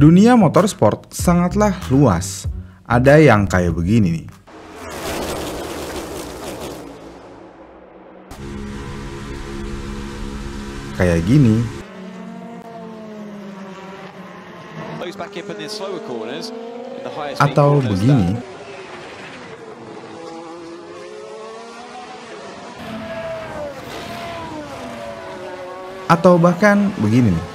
Dunia motorsport sangatlah luas. Ada yang kayak begini nih. Kayak gini. Atau begini. Atau bahkan begini nih.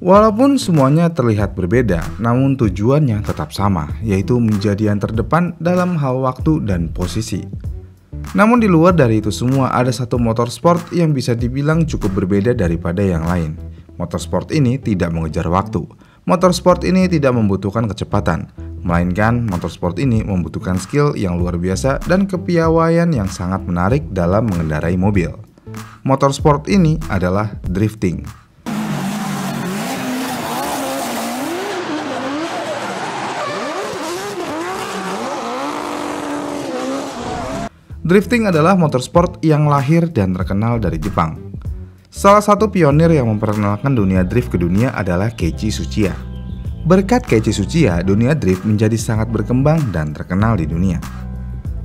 Walaupun semuanya terlihat berbeda, namun tujuannya tetap sama, yaitu menjadi yang terdepan dalam hal waktu dan posisi. Namun di luar dari itu semua, ada satu motorsport yang bisa dibilang cukup berbeda daripada yang lain. Motorsport ini tidak mengejar waktu. Motorsport ini tidak membutuhkan kecepatan, melainkan motorsport ini membutuhkan skill yang luar biasa dan kepiawaian yang sangat menarik dalam mengendarai mobil. Motorsport ini adalah drifting. Drifting adalah motorsport yang lahir dan terkenal dari Jepang. Salah satu pionir yang memperkenalkan dunia drift ke dunia adalah Keiichi Tsuchiya. Berkat Keiichi Tsuchiya, dunia drift menjadi sangat berkembang dan terkenal di dunia.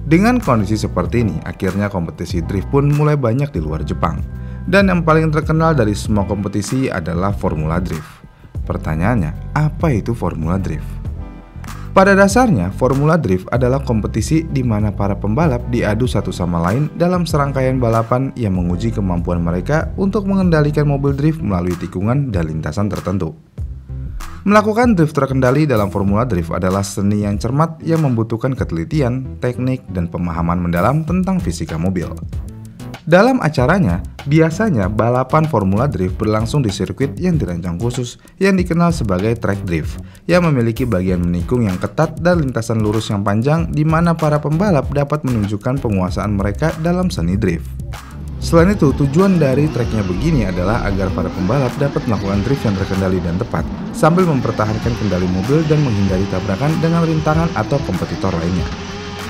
Dengan kondisi seperti ini, akhirnya kompetisi drift pun mulai banyak di luar Jepang. Dan yang paling terkenal dari semua kompetisi adalah Formula Drift. Pertanyaannya, apa itu Formula Drift? Pada dasarnya, Formula Drift adalah kompetisi di mana para pembalap diadu satu sama lain dalam serangkaian balapan yang menguji kemampuan mereka untuk mengendalikan mobil drift melalui tikungan dan lintasan tertentu. Melakukan drift terkendali dalam Formula Drift adalah seni yang cermat yang membutuhkan ketelitian, teknik, dan pemahaman mendalam tentang fisika mobil. Dalam acaranya, biasanya balapan Formula Drift berlangsung di sirkuit yang dirancang khusus yang dikenal sebagai track drift, yang memiliki bagian menikung yang ketat dan lintasan lurus yang panjang di mana para pembalap dapat menunjukkan penguasaan mereka dalam seni drift. Selain itu, tujuan dari treknya begini adalah agar para pembalap dapat melakukan drift yang terkendali dan tepat, sambil mempertahankan kendali mobil dan menghindari tabrakan dengan rintangan atau kompetitor lainnya.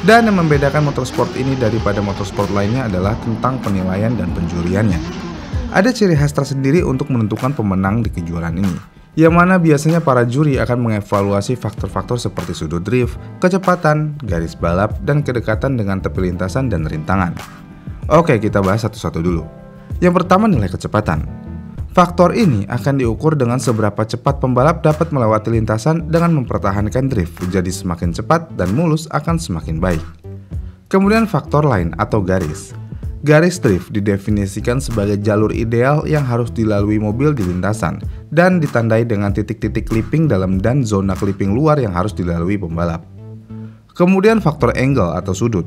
Dan yang membedakan motorsport ini daripada motorsport lainnya adalah tentang penilaian dan penjuriannya. Ada ciri khas tersendiri untuk menentukan pemenang di kejuaraan ini, yang mana biasanya para juri akan mengevaluasi faktor-faktor seperti sudut drift, kecepatan, garis balap, dan kedekatan dengan tepi lintasan dan rintangan. Oke, kita bahas satu-satu dulu. Yang pertama, nilai kecepatan. Faktor ini akan diukur dengan seberapa cepat pembalap dapat melewati lintasan dengan mempertahankan drift, jadi semakin cepat dan mulus akan semakin baik. Kemudian faktor lain atau garis. Garis drift didefinisikan sebagai jalur ideal yang harus dilalui mobil di lintasan dan ditandai dengan titik-titik clipping dalam dan zona clipping luar yang harus dilalui pembalap. Kemudian faktor angle atau sudut.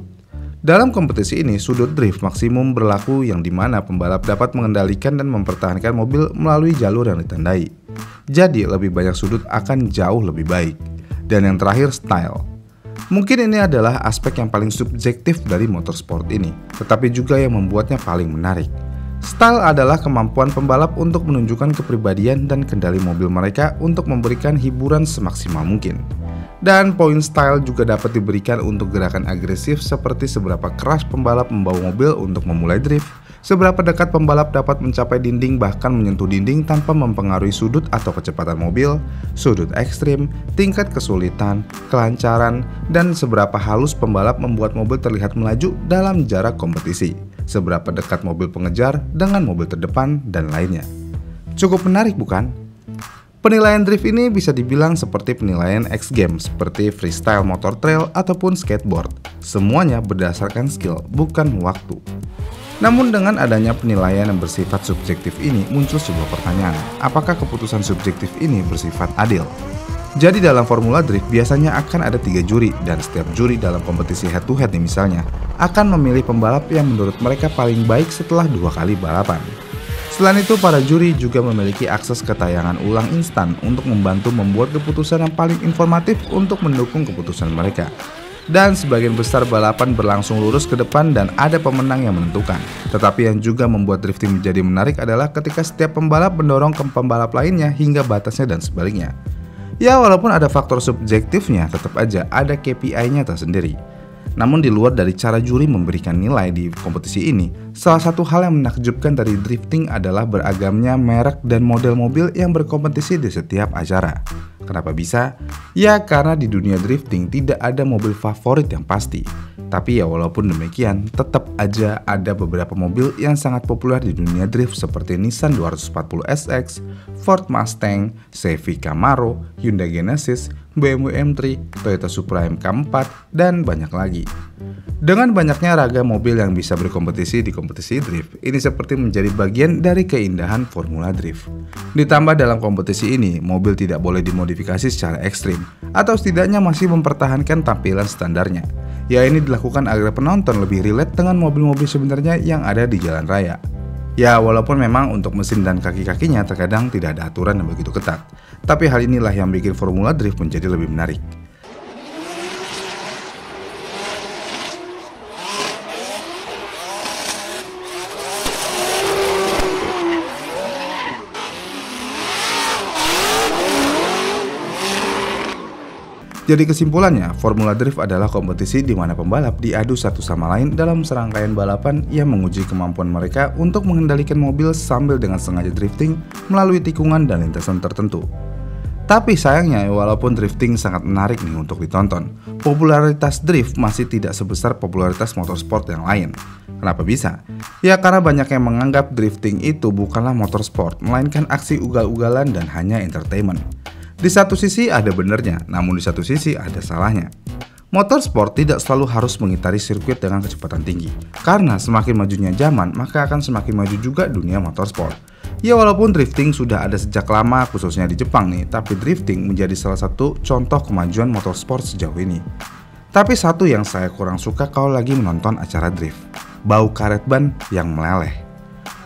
Dalam kompetisi ini, sudut drift maksimum berlaku yang dimana pembalap dapat mengendalikan dan mempertahankan mobil melalui jalur yang ditandai. Jadi, lebih banyak sudut akan jauh lebih baik. Dan yang terakhir, style. Mungkin ini adalah aspek yang paling subjektif dari motorsport ini, tetapi juga yang membuatnya paling menarik. Style adalah kemampuan pembalap untuk menunjukkan kepribadian dan kendali mobil mereka untuk memberikan hiburan semaksimal mungkin. Dan poin style juga dapat diberikan untuk gerakan agresif seperti seberapa keras pembalap membawa mobil untuk memulai drift, seberapa dekat pembalap dapat mencapai dinding bahkan menyentuh dinding tanpa mempengaruhi sudut atau kecepatan mobil, sudut ekstrim, tingkat kesulitan, kelancaran, dan seberapa halus pembalap membuat mobil terlihat melaju dalam jarak kompetisi, seberapa dekat mobil pengejar dengan mobil terdepan, dan lainnya. Cukup menarik bukan? Penilaian drift ini bisa dibilang seperti penilaian X Games seperti freestyle motor trail ataupun skateboard. Semuanya berdasarkan skill, bukan waktu. Namun dengan adanya penilaian yang bersifat subjektif ini muncul sebuah pertanyaan, apakah keputusan subjektif ini bersifat adil? Jadi dalam Formula Drift biasanya akan ada 3 juri dan setiap juri dalam kompetisi head to head nih misalnya akan memilih pembalap yang menurut mereka paling baik setelah 2 kali balapan. Selain itu, para juri juga memiliki akses ke tayangan ulang instan untuk membantu membuat keputusan yang paling informatif untuk mendukung keputusan mereka. Dan sebagian besar balapan berlangsung lurus ke depan dan ada pemenang yang menentukan. Tetapi yang juga membuat drifting menjadi menarik adalah ketika setiap pembalap mendorong ke pembalap lainnya hingga batasnya dan sebaliknya. Ya, walaupun ada faktor subjektifnya, tetap aja ada KPI-nya tersendiri. Namun di luar dari cara juri memberikan nilai di kompetisi ini, salah satu hal yang menakjubkan dari drifting adalah beragamnya merek dan model mobil yang berkompetisi di setiap acara. Kenapa bisa? Ya karena di dunia drifting tidak ada mobil favorit yang pasti. Tapi ya walaupun demikian, tetap aja ada beberapa mobil yang sangat populer di dunia drift seperti Nissan 240 SX, Ford Mustang, Chevy Camaro, Hyundai Genesis, BMW M3, Toyota Supra MK4, dan banyak lagi. Dengan banyaknya ragam mobil yang bisa berkompetisi di kompetisi drift, ini seperti menjadi bagian dari keindahan Formula Drift. Ditambah dalam kompetisi ini, mobil tidak boleh dimodifikasi secara ekstrim, atau setidaknya masih mempertahankan tampilan standarnya. Ya ini dilakukan agar penonton lebih relate dengan mobil-mobil sebenarnya yang ada di jalan raya. Ya walaupun memang untuk mesin dan kaki-kakinya terkadang tidak ada aturan yang begitu ketat, tapi hal inilah yang bikin Formula Drift menjadi lebih menarik. Jadi kesimpulannya, Formula Drift adalah kompetisi di mana pembalap diadu satu sama lain dalam serangkaian balapan yang menguji kemampuan mereka untuk mengendalikan mobil sambil dengan sengaja drifting melalui tikungan dan lintasan tertentu. Tapi sayangnya, walaupun drifting sangat menarik nih untuk ditonton, popularitas drift masih tidak sebesar popularitas motorsport yang lain. Kenapa bisa? Ya karena banyak yang menganggap drifting itu bukanlah motorsport, melainkan aksi ugal-ugalan dan hanya entertainment. Di satu sisi ada benernya, namun di satu sisi ada salahnya. Motorsport tidak selalu harus mengitari sirkuit dengan kecepatan tinggi, karena semakin majunya zaman, maka akan semakin maju juga dunia motorsport. Ya walaupun drifting sudah ada sejak lama khususnya di Jepang nih, tapi drifting menjadi salah satu contoh kemajuan motorsport sejauh ini. Tapi satu yang saya kurang suka kalau lagi menonton acara drift, bau karet ban yang meleleh.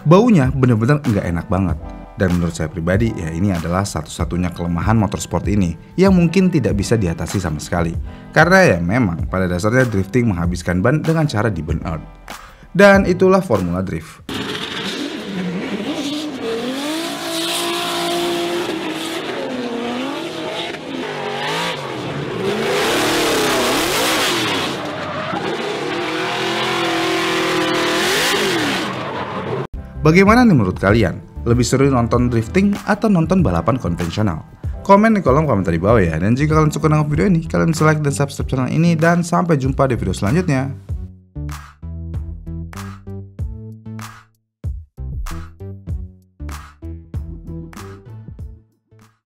Baunya bener-bener nggak enak banget. Dan menurut saya pribadi, ya ini adalah satu-satunya kelemahan motorsport ini yang mungkin tidak bisa diatasi sama sekali. Karena ya memang pada dasarnya drifting menghabiskan ban dengan cara di burn out. Dan itulah Formula Drift. Bagaimana nih menurut kalian? Lebih seru nonton drifting atau nonton balapan konvensional? Komen di kolom komentar di bawah ya. Dan jika kalian suka dengan video ini, kalian bisa like dan subscribe channel ini. Dan sampai jumpa di video selanjutnya.